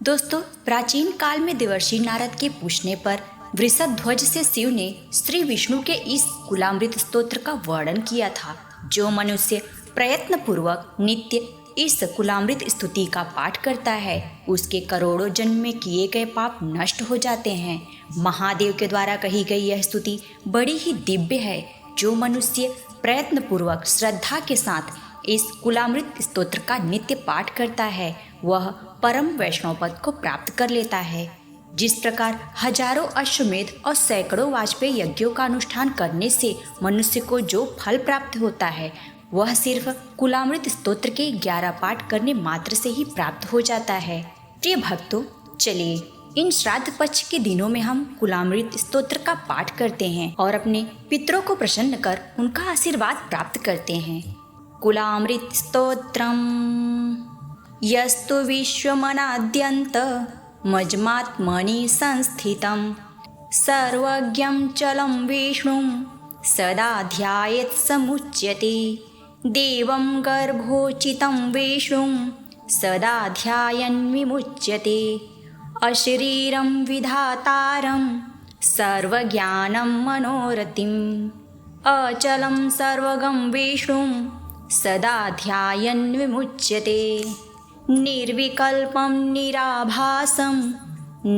दोस्तों, प्राचीन काल में देवर्षि नारद के पूछने पर वृषध्वज से शिव ने श्री विष्णु के इस कुलामृत स्तोत्र का वर्णन किया था। जो मनुष्य प्रयत्न पूर्वक नित्य इस कुलामृत स्तुति का पाठ करता है, उसके करोड़ों जन्म में किए गए पाप नष्ट हो जाते हैं। महादेव के द्वारा कही गई यह स्तुति बड़ी ही दिव्य है। जो मनुष्य प्रयत्न पूर्वक श्रद्धा के साथ इस कुलामृत स्तोत्र का नित्य पाठ करता है, वह परम वैष्णव पद को प्राप्त कर लेता है। जिस प्रकार हजारों अश्वमेध और सैकड़ों वाजपेयी यज्ञों का अनुष्ठान करने से मनुष्य को जो फल प्राप्त होता है, वह सिर्फ कुलामृत स्तोत्र के 11 पाठ करने मात्र से ही प्राप्त हो जाता है। प्रिय भक्तों, चलिए इन श्राद्ध पक्ष के दिनों में हम कुलामृत स्तोत्र का पाठ करते हैं और अपने पितरों को प्रसन्न कर उनका आशीर्वाद प्राप्त करते हैं। कुलामृत स्तोत्रम यस्तु विश्वमनाद्यन्त मज्मात्मनि संस्थितं सर्वज्ञं चलं विष्णुं सदा ध्यायेत् समुच्यते। देवं गर्भोचितं विष्णुं सदा ध्यायन् विमुच्यते। अशरीरं विधातारं सर्वज्ञानं मनोरथिम् अचलं सर्वगं विष्णुं सदा ध्यायन् विमुच्यते। निर्विकल्पं निराभासं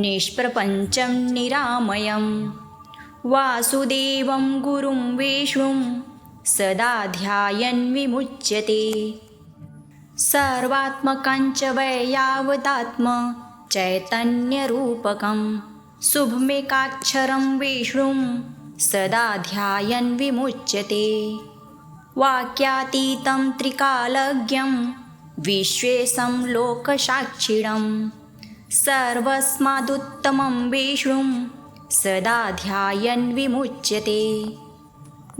निष्प्रपञ्चं निरामयं वासुदेवं गुरुं विष्णुं सदा ध्यायन् विमुच्यते। सर्वात्मकं च वै यावदात्म चैतन्यरूपकं शुभमेकाक्षरं विष्णुं सदा ध्यायन् विमुच्यते। वाक्यातीतं त्रिकालज्ञं विश्वेशं लोकसाक्षिणं सर्वस्मादुत्तमं विष्णुं सदा ध्यायन् विमुच्यते।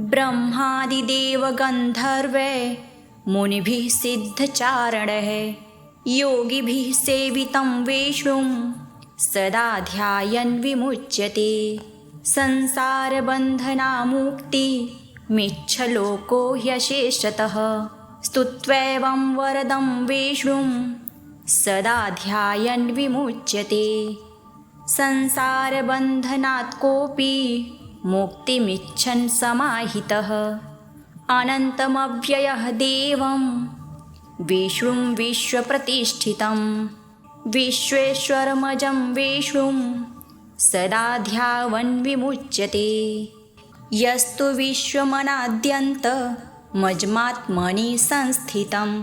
ब्रह्मादिदेव गन्धर्वै मुनिभिः सिद्धचारणैः योगिभिः सेवितं विष्णुं सदा ध्यायन् विमुच्यते। संसारबन्धनामुक्ति मिच्छलोको ह्यशेषतः स्तुत्वैवं वरदं विष्णुं सदा ध्यायन् विमुच्यते। संसारबन्धनात् कोऽपि मुक्तिमिच्छन् समाहितः अनन्तमव्ययः देवं विष्णुं विश्वप्रतिष्ठितं विश्वेश्वरमजं विष्णुं सदा ध्यायन् विमुच्यते। यस्तु विश्वमनाद्यन्त मज्मात्मनि संस्थितं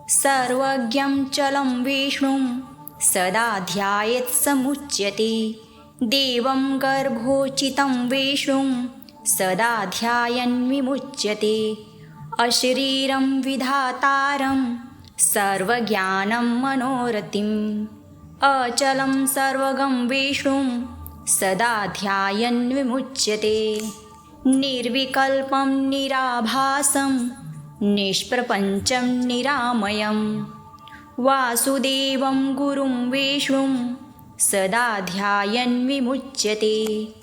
सर्वज्ञं चलं विष्णुं सदा ध्यायेत् समुच्यते। देवं गर्भोचितं विष्णुं सदा ध्यायन् विमुच्यते। अशरीरं विधातारं सर्वज्ञानं मनोरथिम् अचलं सर्वगं विष्णुं सदा ध्यायन् विमुच्यते। निर्विकल्पं निराभासं निष्प्रपञ्चं निरामयं वासुदेवं गुरुं विष्णुं सदा ध्यायन् विमुच्यते।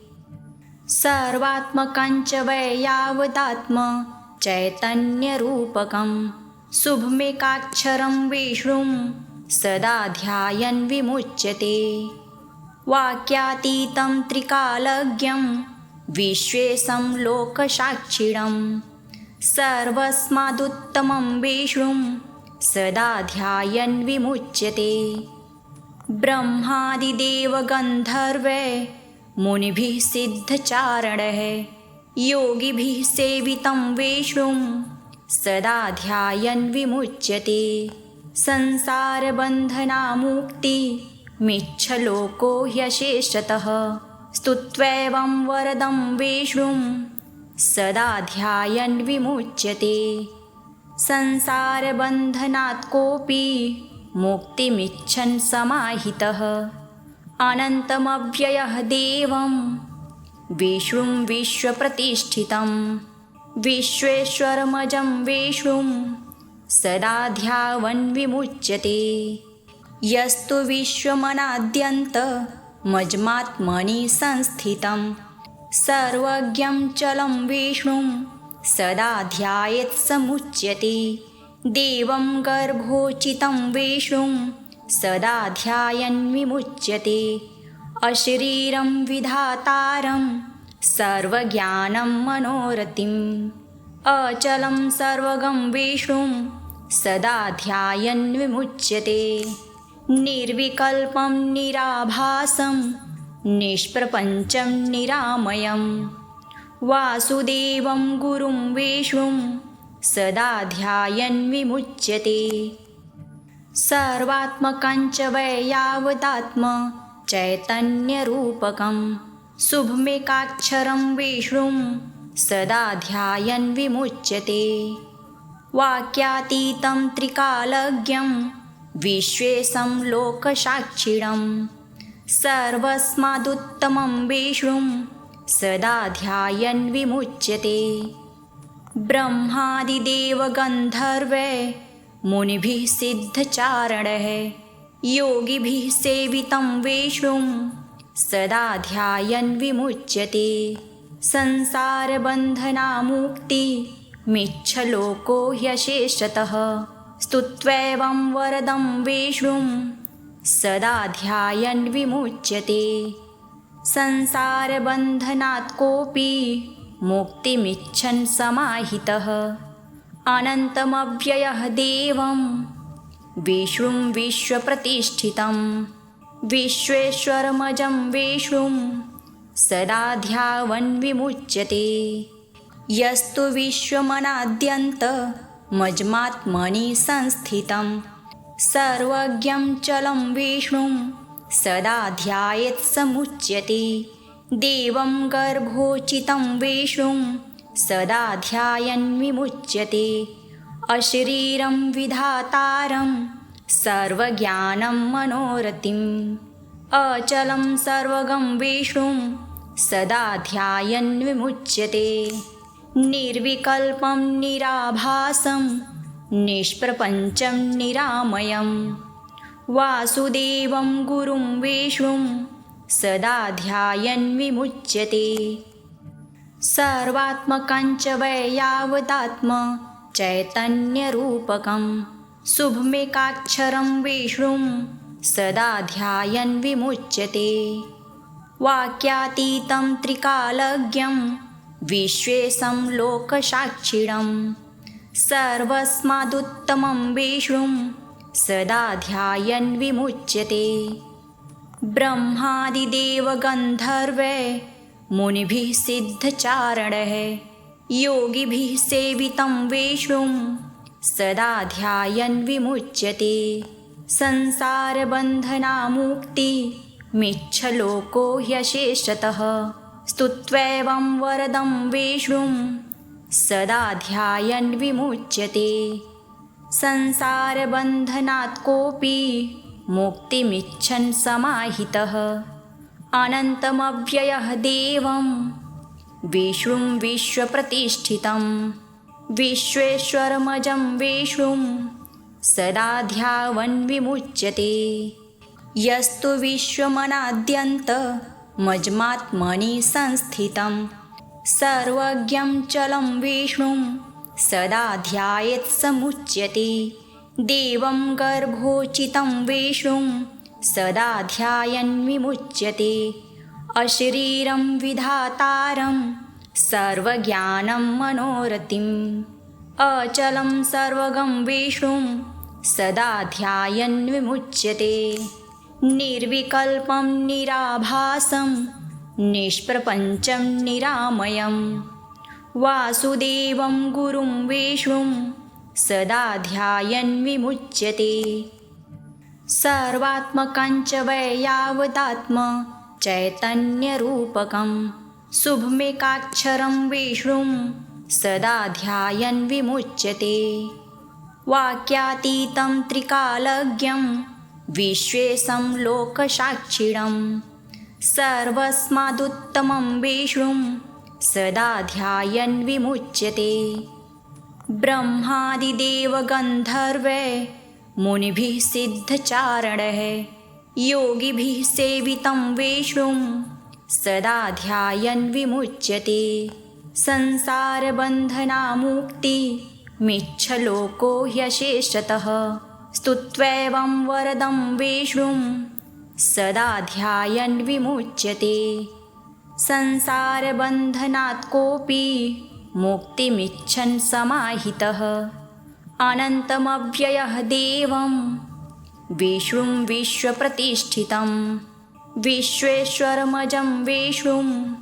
सर्वात्मकं च वै यावदात्म चैतन्यरूपकं शुभमेकाक्षरं विष्णुं सदा ध्यायन् विमुच्यते। वाक्यातीतं त्रिकालज्ञं विश्वेशं लोकसाक्षिणं सर्वस्मादुत्तमं विष्णुं सदा ध्यायन् विमुच्यते। ब्रह्मादिदेव गन्धर्वै मुनिभिः सिद्धचारणैः योगिभिः सेवितं विष्णुं सदा ध्यायन् विमुच्यते। संसारबन्धनामुक्ति मिच्छलोको ह्यशेषतः स्तुत्वैवं वरदं विष्णुं सदा ध्यायन् विमुच्यते। संसारबन्धनात् कोऽपि मुक्तिमिच्छन् समाहितः अनन्तमव्ययः देवं विष्णुं विश्वप्रतिष्ठितं विश्वेश्वरमजं विष्णुं सदा ध्यायन् विमुच्यते। यस्तु विश्वमनाद्यन्त मज्मात्मनि संस्थितं सर्वज्ञं चलं विष्णुं सदा ध्यायेत् समुच्यते। देवं गर्भोचितं विष्णुं सदा ध्यायन् विमुच्यते। अशरीरं विधातारं सर्वज्ञानं मनोरथिम् अचलं सर्वगं विष्णुं सदा ध्यायन् विमुच्यते। निर्विकल्पं निराभासं निष्प्रपञ्चं निरामयं वासुदेवं गुरुं विष्णुं सदा ध्यायन् विमुच्यते। सर्वात्मकं च वै यावदात्म चैतन्यरूपकं शुभमेकाक्षरं विष्णुं सदा ध्यायन् विमुच्यते। वाक्यातीतं त्रिकालज्ञं विश्वेशं लोकसाक्षिणं सर्वस्मादुत्तमं विष्णुं सदा ध्यायन् विमुच्यते। ब्रह्मादिदेवगन्धर्वै मुनिभिः सिद्धचारणैः योगिभिः सेवितं विष्णुं सदा ध्यायन् विमुच्यते। संसारबन्धनामुक्तिमिच्छलोको ह्यशेषतः स्तुत्वैवं वरदं विष्णुं सदा ध्यायन् विमुच्यते। संसारबन्धनात् कोऽपि मुक्तिमिच्छन् समाहितः अनन्तमव्ययः देवं विष्णुं विश्वप्रतिष्ठितं विश्वेश्वरमजं विष्णुं सदा ध्यावन् विमुच्यते। यस्तु विश्वमनाद्यन्तमजमात्मनि संस्थितं सर्वज्ञं चलं विष्णुं सदा ध्यायेत् समुच्यते। देवं गर्भोचितं विष्णुं सदा ध्यायन् विमुच्यते। अशरीरं विधातारं सर्वज्ञानं मनोरथिम् अचलं सर्वगं विष्णुं सदा ध्यायन् विमुच्यते। निर्विकल्पं निराभासं निष्प्रपञ्चं निरामयं वासुदेवं गुरुं विष्णुं सदा ध्यायन् विमुच्यते। सर्वात्मकं च वै यावदात्म चैतन्यरूपकं शुभमेकाक्षरं विष्णुं सदा ध्यायन् विमुच्यते। वाक्यातीतं त्रिकालज्ञं विश्वेशं लोकसाक्षिणं सर्वस्मादुत्तमं विष्णुं सदा ध्यायन् विमुच्यते। ब्रह्मादिदेवगन्धर्वै मुनिभिः सिद्धचारणैः योगिभिः सेवितं विष्णुं सदा ध्यायन् विमुच्यते। संसारबन्धनामुक्तिमिच्छलोको ह्यशेषतः स्तुत्वैवं वरदं विष्णुं सदा ध्यायन् विमुच्यते। संसारबन्धनात् कोऽपि मुक्तिमिच्छन् समाहितः अनन्तमव्ययः देवं विष्णुं विश्वप्रतिष्ठितं विश्वेश्वरमजं विष्णुं सदा ध्यावन् विमुच्यते। यस्तु विश्वमनाद्यन्तमजमात्मनि संस्थितं सर्वज्ञं चलं विष्णुं सदा ध्यायेत् समुच्यते। देवं गर्भोचितं विष्णुं सदा ध्यायन् विमुच्यते। अशरीरं विधातारं सर्वज्ञानं मनोरथिम् अचलं सर्वगं विष्णुं सदा ध्यायन् विमुच्यते। निर्विकल्पं निराभासं निष्प्रपञ्चं निरामयं वासुदेवं गुरुं विष्णुं सदा ध्यायन् विमुच्यते। सर्वात्मकं च वै यावदात्म चैतन्यरूपकं शुभमेकाक्षरं विष्णुं सदा ध्यायन् विमुच्यते। वाक्यातीतं त्रिकालज्ञं विश्वेशं लोकसाक्षिणं सर्वस्मादुत्तमं विष्णुं सदा ध्यायन् विमुच्यते। ब्रह्मादिदेवगन्धर्वै मुनिभिः सिद्धचारणैः योगिभिः सेवितं विष्णुं सदा ध्यायन् विमुच्यते। संसारबन्धनामुक्तिमिच्छलोको ह्यशेषतः स्तुत्वैवं वरदं विष्णुं सदा ध्यायन् विमुच्यते। संसारबन्धनात् कोऽपि मुक्तिमिच्छन् समाहितः अनन्तमव्ययः देवं विष्णुं विश्वप्रतिष्ठितं विश्वेश्वरमजं विष्णुं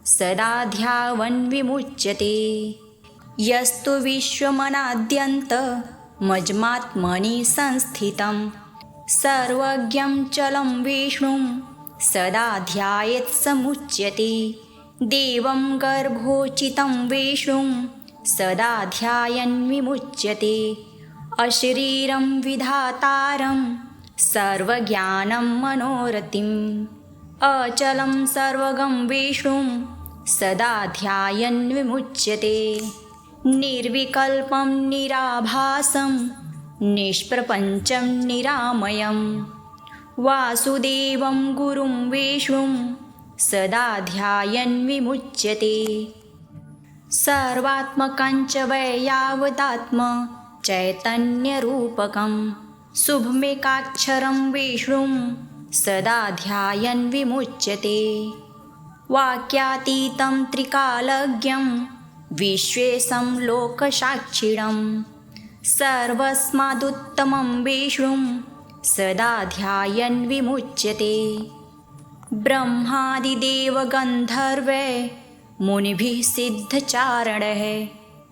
सदा ध्यावन् विमुच्यते। यस्तु विश्वमनाद्यन्तमजमात्मनि संस्थितं सर्वज्ञं चलं विष्णुं सदा ध्यायेत् समुच्यते। देवं गर्भोचितं विष्णुं सदा ध्यायन् विमुच्यते। अशरीरं विधातारं सर्वज्ञानं मनोरथिम् अचलं सर्वगं विष्णुं सदा ध्यायन् विमुच्यते। निर्विकल्पं निराभासं निष्प्रपञ्चं निरामयं वासुदेवं गुरुं विष्णुं सदा ध्यायन् विमुच्यते। सर्वात्मकं च वै यावदात्म चैतन्यरूपकं शुभमेकाक्षरं विष्णुं सदा ध्यायन् विमुच्यते। वाक्यातीतं त्रिकालज्ञं विश्वेशं लोकसाक्षिणं सर्वस्मादुत्तमं विष्णुं सदा ध्यायन् विमुच्यते। ब्रह्मादिदेवगन्धर्वै मुनिभिः सिद्धचारणैः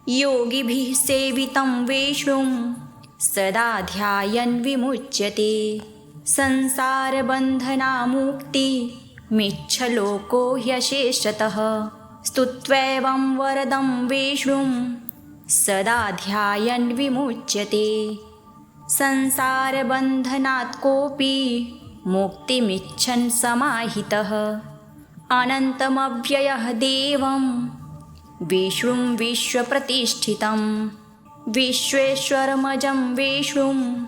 योगिभिः सेवितं विष्णुं सदा ध्यायन् विमुच्यते। संसारबन्धनामुक्तिमिच्छलोको ह्यशेषतः स्तुत्वैवं वरदं विष्णुं सदा ध्यायन् विमुच्यते। संसारबन्धनात् कोऽपि मुक्तिमिच्छन् समाहितः अनन्तमव्ययः देवं विष्णुं विश्वप्रतिष्ठितं विश्वेश्वरमजं विष्णुं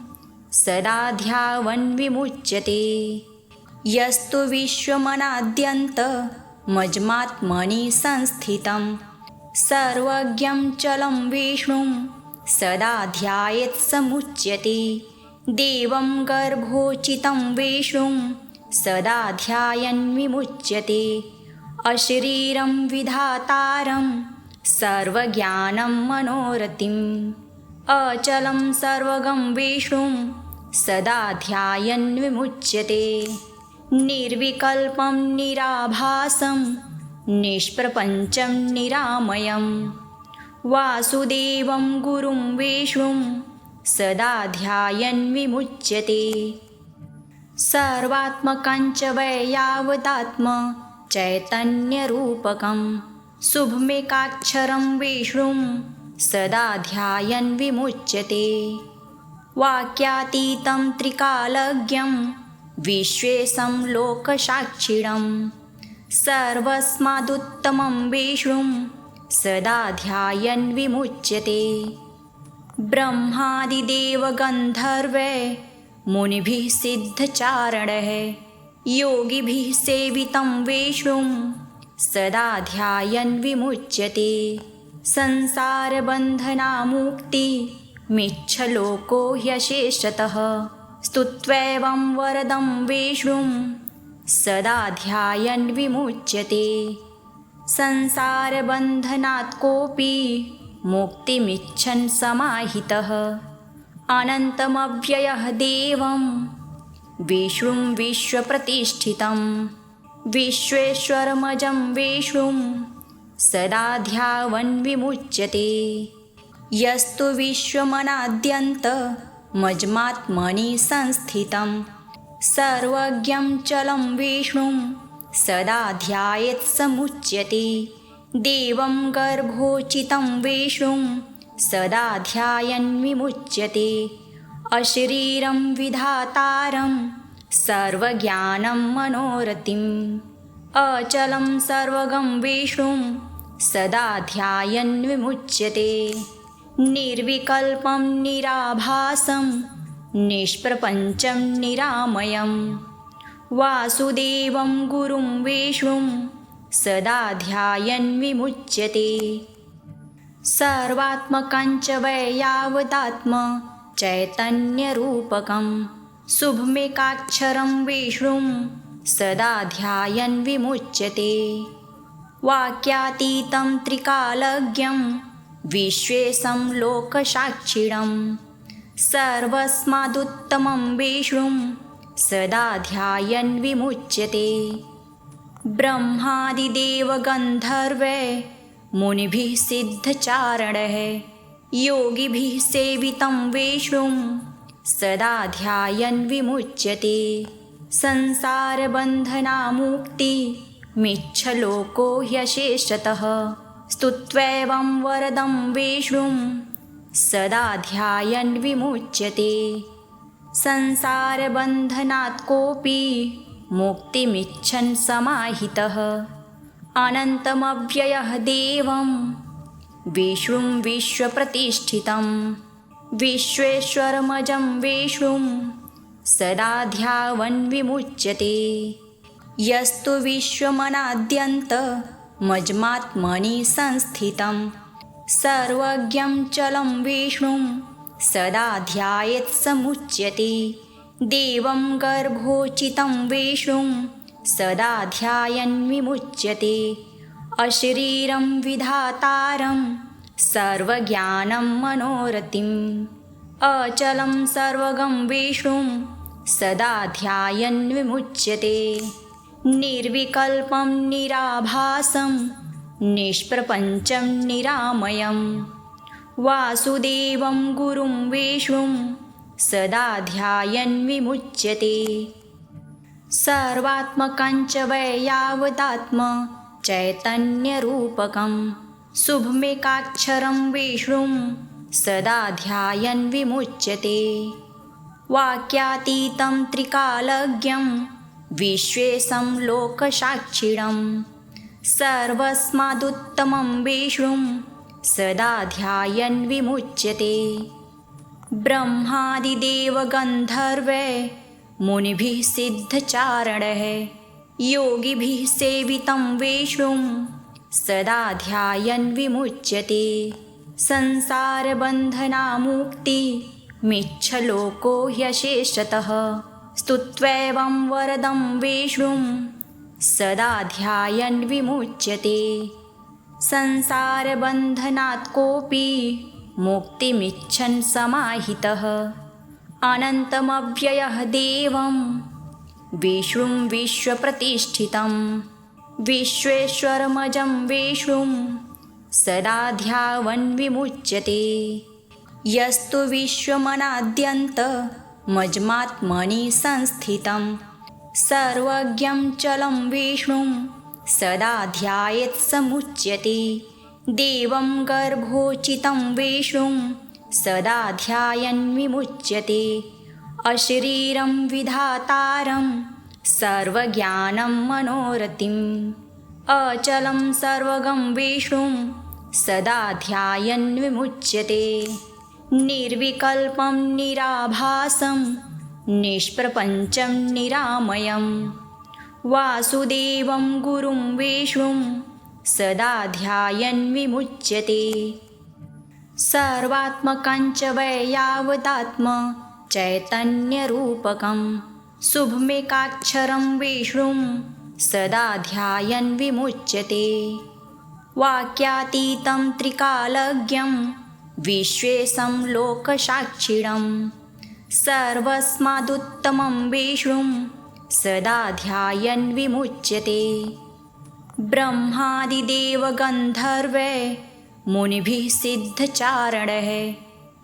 सदा ध्यावन् विमुच्यते। यस्तु विश्वमनाद्यन्तमजमात्मनि संस्थितं सर्वज्ञं चलं विष्णुं सदा ध्यायेत् समुच्यते। देवं गर्भोचितं विष्णुं सदा ध्यायन् विमुच्यते। अशरीरं विधातारं सर्वज्ञानं मनोरथिम् अचलं सर्वगं विष्णुं सदा ध्यायन् विमुच्यते। निर्विकल्पं निराभासं निष्प्रपञ्चं निरामयं वासुदेवं गुरुं विष्णुं सदा ध्यायन् विमुच्यते। सर्वात्मकं च वै यावदात्म चैतन्यरूपकं शुभमेकाक्षरं विष्णुं सदा ध्यायन् विमुच्यते। वाक्यातीतं त्रिकालज्ञं विश्वेशं लोकसाक्षिणं सर्वस्मादुत्तमं विष्णुं सदा ध्यायन् विमुच्यते। ब्रह्मादिदेवगन्धर्वै मुनिभिः सिद्धचारणैः योगिभिः सेवितं विष्णुं सदा ध्यायन् विमुच्यते। संसारबन्धनामुक्तिमिच्छलोको ह्यशेषतः स्तुत्वैवं वरदं विष्णुं सदा ध्यायन् विमुच्यते। संसारबन्धनात् कोऽपि मुक्तिमिच्छन् समाहितः अनन्तमव्ययः देवं विष्णुं विश्वप्रतिष्ठितं विश्वेश्वरमजं विष्णुं सदा ध्यावन् विमुच्यते। यस्तु विश्वमनाद्यन्तमजमात्मनि संस्थितं सर्वज्ञं चलं विष्णुं सदा ध्यायेत् समुच्यते। देवं गर्भोचितं विष्णुं सदा ध्यायन् विमुच्यते। अशरीरं विधातारं सर्वज्ञानं मनोरथिम् अचलं सर्वगं विष्णुं सदा ध्यायन् विमुच्यते। निर्विकल्पं निराभासं निष्प्रपञ्चं निरामयं वासुदेवं गुरुं विष्णुं सदा ध्यायन् विमुच्यते। सर्वात्मकं च वै यावदात्म चैतन्यरूपकं शुभमेकाक्षरं विष्णुं सदा ध्यायन् विमुच्यते। वाक्यातीतं त्रिकालज्ञं विश्वेशं लोकसाक्षिणं सर्वस्मादुत्तमं विष्णुं सदा ध्यायन् विमुच्यते। ब्रह्मादिदेवगन्धर्वै मुनिभिः सिद्धचारणैः योगिभिः सेवितं विष्णुं सदा ध्यायन् विमुच्यते। संसारबन्धनामुक्तिमिच्छलोको ह्यशेषतः स्तुत्वैवं वरदं विष्णुं सदा ध्यायन् विमुच्यते। संसारबन्धनात् कोऽपि मुक्तिमिच्छन् समाहितः अनन्तमव्ययः देवं विष्णुं विश्वप्रतिष्ठितं विश्वेश्वरमजं विष्णुं सदा ध्यावन् विमुच्यते। यस्तु विश्वमनाद्यन्तमजमात्मनि संस्थितं सर्वज्ञं चलं विष्णुं सदा ध्यायेत् समुच्यते। देवं गर्भोचितं विष्णुं सदा ध्यायन् विमुच्यते। अशरीरं विधातारं सर्वज्ञानं मनोरथिम् अचलं सर्वगं विष्णुं सदा ध्यायन् विमुच्यते। निर्विकल्पं निराभासं निष्प्रपञ्चं निरामयं वासुदेवं गुरुं विष्णुं सदा ध्यायन् विमुच्यते। सर्वात्मकं च वै यावदात्म चैतन्यरूपकं शुभमेकाक्षरं विष्णुं सदा ध्यायन् विमुच्यते। वाक्यातीतं त्रिकालज्ञं विश्वेशं लोकसाक्षिणं सर्वस्मादुत्तमं विष्णुं सदा ध्यायन् विमुच्यते। ब्रह्मादिदेवगन्धर्वै मुनिभिः सिद्धचारणैः योगिभिः सेवितं विष्णुं सदा ध्यायन् विमुच्यते। संसारबन्धनामुक्तिमिच्छलोको ह्यशेषतः स्तुत्वैवं वरदं विष्णुं सदा ध्यायन् विमुच्यते। संसारबन्धनात् कोऽपि मुक्तिमिच्छन् समाहितः अनन्तमव्ययः देवं विष्णुं विश्वप्रतिष्ठितं विश्वेश्वरमजं विष्णुं सदा ध्यावन् विमुच्यते। यस्तु विश्वमनाद्यन्तमजमात्मनि संस्थितं सर्वज्ञं चलं विष्णुं सदा ध्यायेत् समुच्यते। देवं गर्भोचितं विष्णुं सदा ध्यायन् विमुच्यते। अशरीरं विधातारं सर्वज्ञानं मनोरथिम् अचलं सर्वगं विष्णुं सदा ध्यायन् विमुच्यते। निर्विकल्पं निराभासं निष्प्रपञ्चं निरामयं वासुदेवं गुरुं विष्णुं सदा ध्यायन् विमुच्यते। सर्वात्मकं च वै यावदात्म चैतन्यरूपकं शुभमेकाक्षरं विष्णुं सदा ध्यायन् विमुच्यते। वाक्यातीतं त्रिकालज्ञं विश्वेशं लोकसाक्षिणं सर्वस्मादुत्तमं विष्णुं सदा ध्यायन् विमुच्यते। ब्रह्मादिदेवगन्धर्वै मुनिभिः सिद्धचारणैः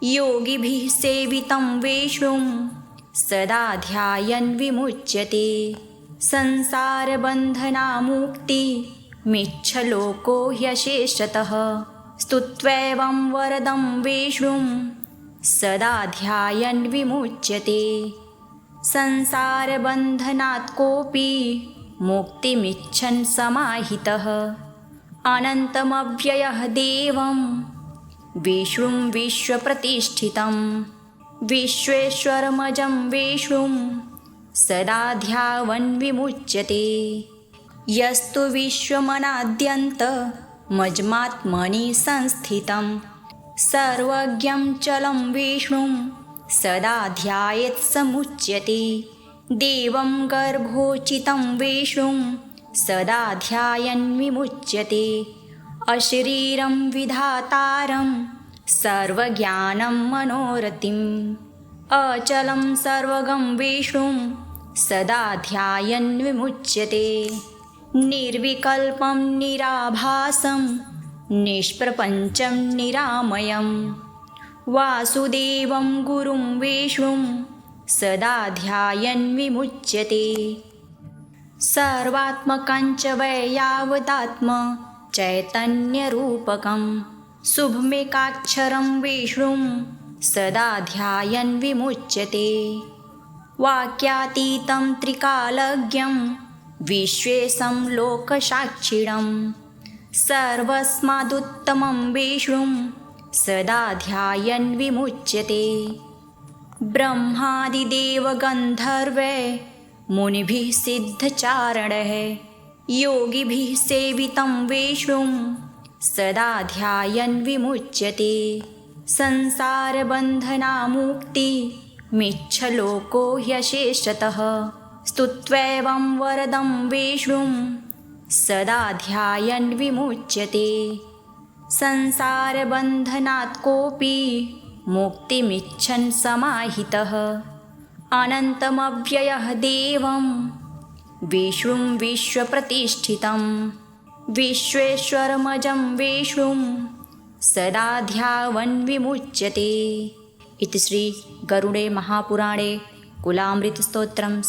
योगिभिः सेवितं विष्णुं सदा ध्यायन् विमुच्यते। संसारबन्धनामुक्तिमिच्छलोको ह्यशेषतः स्तुत्वैवं वरदं विष्णुं सदा ध्यायन् विमुच्यते। संसारबन्धनात् कोऽपि मुक्तिमिच्छन् समाहितः अनन्तमव्ययः देवं विष्णुं विश्वप्रतिष्ठितं विश्वेश्वरमजं विष्णुं सदा ध्यावन् विमुच्यते। यस्तु विश्वमनाद्यन्तमजमात्मनि संस्थितं सर्वज्ञं चलं विष्णुं सदा ध्यायेत् समुच्यते। देवं गर्भोचितं विष्णुं सदा ध्यायन् विमुच्यते। अशरीरं विधातारं सर्वज्ञानं मनोरथिम् अचलं सर्वगं विष्णुं सदा ध्यायन् विमुच्यते। निर्विकल्पं निराभासं निष्प्रपञ्चं निरामयं वासुदेवं गुरुं विष्णुं सदा ध्यायन् विमुच्यते। सर्वात्मकं च वै यावदात्म चैतन्यरूपकं शुभमेकाक्षरं विष्णुं सदा ध्यायन् विमुच्यते। वाक्यातीतं त्रिकालज्ञं विश्वेशं लोकसाक्षिणं सर्वस्मादुत्तमं विष्णुं सदा ध्यायन् विमुच्यते। ब्रह्मादिदेव गन्धर्वै मुनिभिः सिद्धचारणैः योगिभिः सेवितं विष्णुं सदा ध्यायन् विमुच्यते। संसारबन्धनामुक्तिमिच्छलोको ह्यशेषतः स्तुत्वैवं वरदं विष्णुं सदा ध्यायन् विमुच्यते। संसारबन्धनात् कोऽपि मुक्तिमिच्छन् समाहितः अनन्तमव्ययः देवं विष्णुं विश्वप्रतिष्ठितं विश्वेश्वरमजं विष्णुं सदा ध्यायन् विमुच्यते। इति श्री गरुडे महापुराणे कुलामृतस्तोत्रं